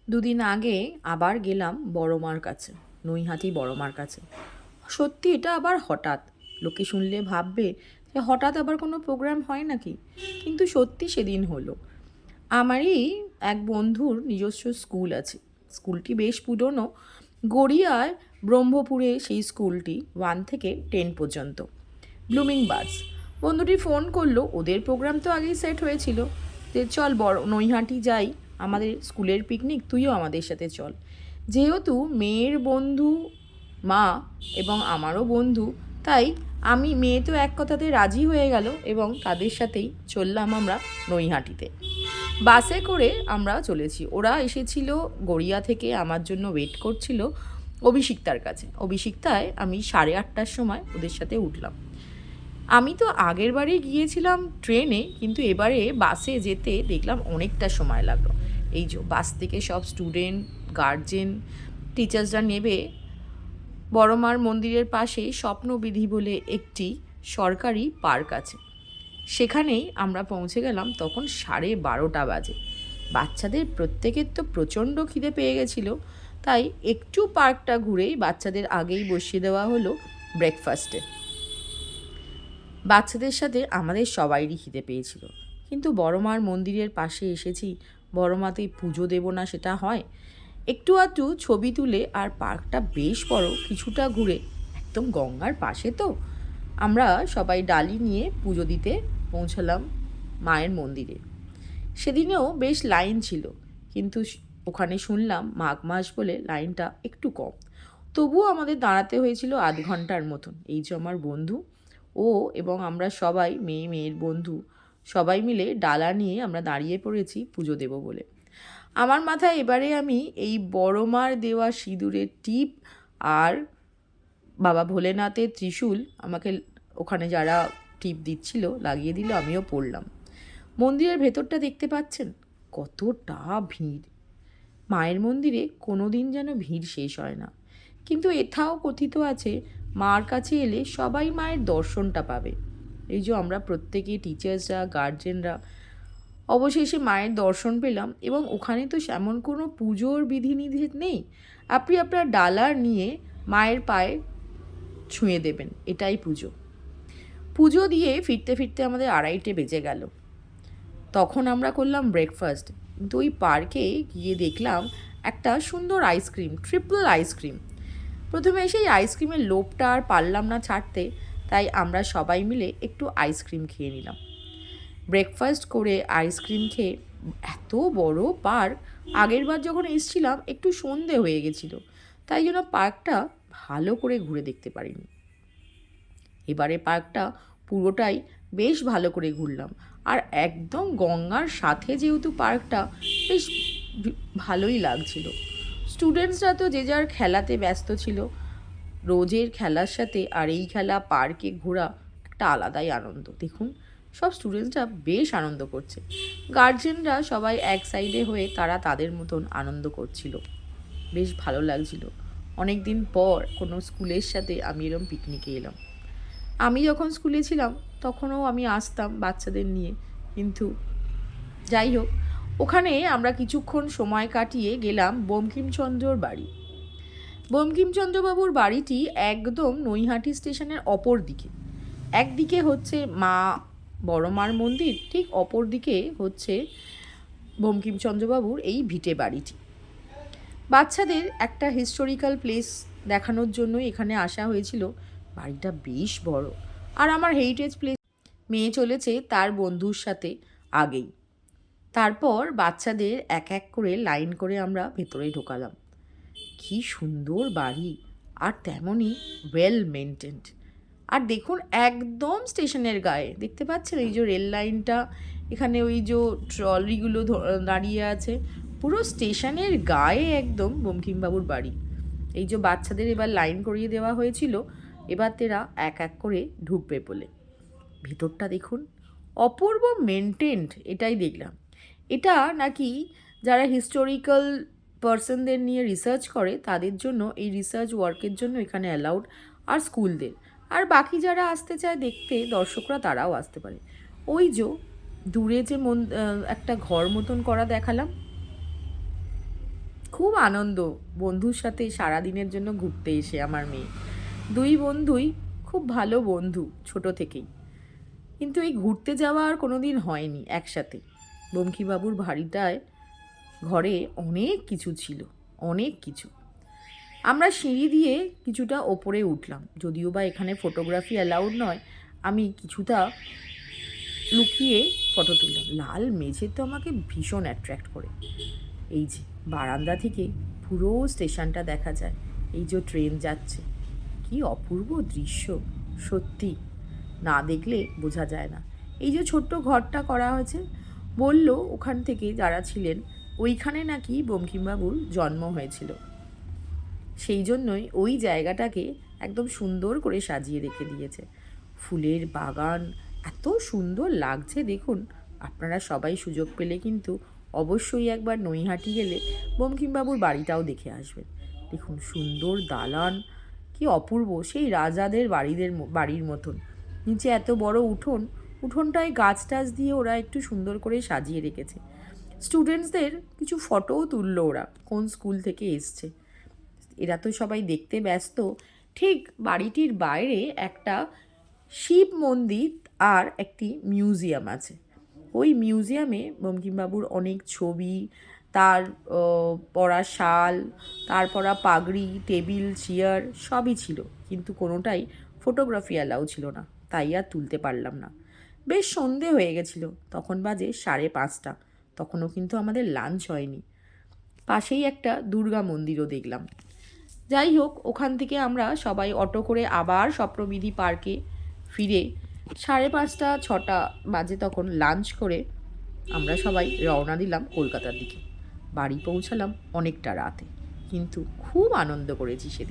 দুদিন আগে আবার গেলাম বড় মার কাছে, নৈহাটি বড় মার কাছে। সত্যি এটা আবার হঠাৎ, লোকে শুনলে ভাববে যে হঠাৎ আবার কোনো প্রোগ্রাম হয় নাকি, কিন্তু সত্যি সেদিন হলো। আমারই এক বন্ধুর নিজস্ব স্কুল আছে। স্কুলটি বেশ পুরনো, গড়িয়ায় ব্রহ্মপুরে সেই স্কুলটি 1 থেকে 10 পর্যন্ত। Blooming birds. বন্ধুটি ফোন করলো, ওদের প্রোগ্রাম তো আগেই সেট হয়েছিল, যে চল বড় নৈহাটি যাই, আমাদের স্কুলের পিকনিক, তুইও আমাদের সাথে চল। যেহেতু মেয়ের বন্ধু মা এবং আমারও বন্ধু, তাই মেয়ে তো এক কথাতে রাজি হয়ে গেল এবং তাদের সাথেই চললাম আমরা নৈহাটিতে। বাসে করে আমরা চলেছি। ওরা এসেছিল গড়িয়া থেকে, আমার জন্য ওয়েট করছিল অভিষিক্তার কাছে। অভিষিক্তায় আমি 8:30টার সময় ওদের সাথে উঠলাম। আমি তো আগের বারে গিয়েছিলাম ট্রেনে, কিন্তু এবারে বাসে যেতে দেখলাম অনেকটা সময় লাগলো। এই যে বাস থেকে সব স্টুডেন্ট, গার্জেন, টিচার্সরা নেবে বড়মার মন্দিরের পাশে স্বপ্নবিধি বলে একটি সরকারি পার্ক আছে, সেখানেই আমরা পৌঁছে গেলাম। তখন 12:30 বাজে। বাচ্চাদের প্রত্যেকের তো প্রচণ্ড খিদে পেয়ে গেছিলো, তাই একটু পার্কটা ঘুরেই বাচ্চাদের আগেই বসিয়ে দেওয়া হলো ব্রেকফাস্টে। বাচ্চাদের সাথে আমাদের সবাইরই খিদে পেয়েছিল, কিন্তু বড় মার মন্দিরের পাশে এসেছি, বড় মাতে পুজো দেব না সেটা হয়? একটু আধটু ছবি তুলে, আর পার্কটা বেশ বড়, কিছুটা ঘুরে, একদম গঙ্গার পাশে তো, আমরা সবাই ডালি নিয়ে পুজো দিতে পৌঁছালাম মায়ের মন্দিরে। সেদিনেও বেশ লাইন ছিল, কিন্তু ওখানে শুনলাম মাঘ মাস বলে লাইনটা একটু কম। তবুও আমাদের দাঁড়াতে হয়েছিল আধ ঘন্টার মতন। এই যে আমার বন্ধু, ও এবং আমরা সবাই, মেয়ের বন্ধু, সবাই মিলে ডালা নিয়ে আমরা দাঁড়িয়ে পড়েছি পুজো দেব বলে। আমার মাথায় এবারে আমি এই বড় মার দেওয়া সিঁদুরের টিপ আর বাবা ভোলেনাথের ত্রিশূল আমাকে ওখানে যারা টিপ দিচ্ছিল লাগিয়ে দিল, আমিও পড়লাম। মন্দিরের ভেতরটা দেখতে পাচ্ছেন কতটা ভিড়। মায়ের মন্দিরে কোনো দিন যেন ভিড় শেষ হয় না, কিন্তু এটাও কথিত আছে মার কাছে এলে সবাই মায়ের দর্শনটা পাবে। এই যে আমরা প্রত্যেকে, টিচার্সরা, গার্জেনরা অবশেষে মায়ের দর্শন পেলাম। এবং ওখানে তো এমন কোনো পুজোর বিধিনিষেধ নেই, আপনি আপনার ডালা নিয়ে মায়ের পায়ে ছুঁয়ে দেবেন, এটাই পুজো। পুজো দিয়ে ফিরতে ফিরতে আমাদের 2:30 বেজে গেল। তখন আমরা করলাম ব্রেকফাস্ট, কিন্তু ওই পার্কে গিয়ে দেখলাম একটা সুন্দর আইসক্রিম, ট্রিপল আইসক্রিম। প্রথমে সেই আইসক্রিমের লোভটা আর পারলাম না ছাড়তে, তাই আমরা সবাই মিলে একটু আইসক্রিম খেয়ে নিলাম। ব্রেকফাস্ট করে আইসক্রিম খেয়ে, এত বড় পার্ক, আগেরবার যখন এসেছিলাম একটু সন্ধে হয়ে গেছিলো, তাই জন্য পার্কটা ভালো করে ঘুরে দেখতে পারিনি। এবারে পার্কটা পুরোটাই বেশ ভালো করে ঘুরলাম। আর একদম গঙ্গার সাথে যেহেতু পার্কটা, বেশ ভালোই লাগছিল। স্টুডেন্টসরা তো যে যার খেলাতে ব্যস্ত ছিল। রোজের খেলার সাথে আর এই খেলা, পার্কে ঘোরা একটা আলাদাই আনন্দ। দেখুন, সব স্টুডেন্টসরা বেশ আনন্দ করছে, গার্জেনরা সবাই এক সাইডে হয়ে তারা তাদের মতন আনন্দ করছিল। বেশ ভালো লাগছিল। অনেক দিন পর কোনো স্কুলের সাথে আমি এরকম পিকনিকে এলাম। আমি যখন স্কুলে ছিলাম তখনও আমি আসতাম বাচ্চাদের নিয়ে, কিন্তু যাই হোক, ওখানে আমরা কিছুক্ষণ সময় কাটিয়ে গেলাম বঙ্কিমচন্দ্রর বাড়ি। বঙ্কিমচন্দ্রবাবুর বাড়িটি একদম নৈহাটি স্টেশনের অপর দিকে। একদিকে হচ্ছে মা বড় মার মন্দির, ঠিক অপর দিকে হচ্ছে বঙ্কিমচন্দ্রবাবুর এই ভিটে বাড়িটি। বাচ্চাদের একটা হিস্টোরিক্যাল প্লেস দেখানোর জন্যই এখানে আসা হয়েছিল। বাড়িটা বেশ বড়, আর আমার হেরিটেজ প্লেস মেয়ে চলেছে তার বন্ধুর সাথে আগেই। তারপর বাচ্চাদের এক এক করে লাইন করে আমরা ভেতরে ঢোকালাম। কি সুন্দর বাড়ি, আর তেমনই ওয়েল মেনটেন্ড। আর দেখুন, একদম স্টেশনের গায়ে দেখতে পাচ্ছেন এই যে রেল লাইনটা, এখানে ওই যে ট্রলিগুলো দাঁড়িয়ে আছে, পুরো স্টেশনের গায়ে একদম বঙ্কিমবাবুর বাড়ি। এই যে বাচ্চাদের এবার লাইন করিয়ে দেওয়া হয়েছিল, এবার তেরা এক এক করে ঢুকবে বলে। ভেতরটা দেখুন, অপূর্ব মেনটেন্ড, এটাই দেখলাম। এটা নাকি যারা হিস্টোরিক্যাল পার্সনদের নিয়ে রিসার্চ করে তাদের জন্য, এই রিসার্চ ওয়ার্কের জন্য এখানে অ্যালাউড, আর স্কুলদের, আর বাকি যারা আসতে চায় দেখতে দর্শকরা তারাও আসতে পারে। ওই যে দূরে যে একটা ঘর মতন করা দেখালাম, খুব আনন্দ বন্ধুর সাথে সারাদিনের জন্য ঘুরতে এসে আমার মেয়ে। দুই বন্ধুই খুব ভালো বন্ধু ছোট থেকেই, কিন্তু এই ঘুরতে যাওয়া আর কোনো দিন হয়নি একসাথে। বঙ্কিমবাবুর বাড়িটায় ঘরে অনেক কিছু ছিল, অনেক কিছু। আমরা সিঁড়ি দিয়ে কিছুটা ওপরে উঠলাম, যদিও বা এখানে ফটোগ্রাফি অ্যালাউড নয়। আমি কিছুটা লুকিয়ে ফটো তুললাম। লাল মেঝে তো আমাকে ভীষণ অ্যাট্রাক্ট করে। এই যে বারান্দা থেকে পুরো স্টেশনটা দেখা যায়, এই যে ট্রেন যাচ্ছে, কি অপূর্ব দৃশ্য, সত্যি না দেখলে বোঝা যায় না। এই যে ছোট্ট ঘরটা করা হয়েছে, বলল ওখান থেকে যারা ছিলেন ওইখানে নাকি বঙ্কিমবাবুর জন্ম হয়েছিল, সেই জন্যই ওই জায়গাটাকে একদম সুন্দর করে সাজিয়ে রেখে দিয়েছে। ফুলের বাগান এত সুন্দর লাগছে দেখুন। আপনারা সবাই সুযোগ পেলে কিন্তু অবশ্যই একবার নৈহাটি গেলে বঙ্কিমবাবুর বাড়িটাও দেখে আসবেন। দেখুন সুন্দর দালান, কি অপূর্ব, সেই রাজাদের বাড়ির মতন। নিচে এত বড় উঠোন, উঠোনটায় গাছ টাছ দিয়ে ওরা একটু সুন্দর করে সাজিয়ে রেখেছে। স্টুডেন্টসদের কিছু ফটোও তুললো ওরা, কোন স্কুল থেকে এসছে। এরা তো সবাই দেখতে ব্যস্ত। ঠিক বাড়িটির বাইরে একটা শিব মন্দির আর একটি মিউজিয়াম আছে। ওই মিউজিয়ামে বঙ্কিমবাবুর অনেক ছবি, তার পরা শাল, তার পরা পাগড়ি, টেবিল চেয়ার সবই ছিল, কিন্তু কোনোটাই ফটোগ্রাফি অ্যালাউ ছিল না, তাই আর তুলতে পারলাম না। বেশ সন্ধে হয়ে গেছিল, তখন বাজে 5:30। তখনও কিন্তু আমাদের লাঞ্চ হয়নি। পাশেই একটা দুর্গা মন্দিরও দেখলাম। যাই হোক, ওখান থেকে আমরা সবাই অটো করে আবার স্বপ্নবিধি পার্কে ফিরে 5:30 6টা বাজে তখন লাঞ্চ করে আমরা সবাই রওনা দিলাম কলকাতার দিকে। বাড়ি পৌঁছালাম অনেকটা রাতে, কিন্তু খুব আনন্দ করেছি সেদিন।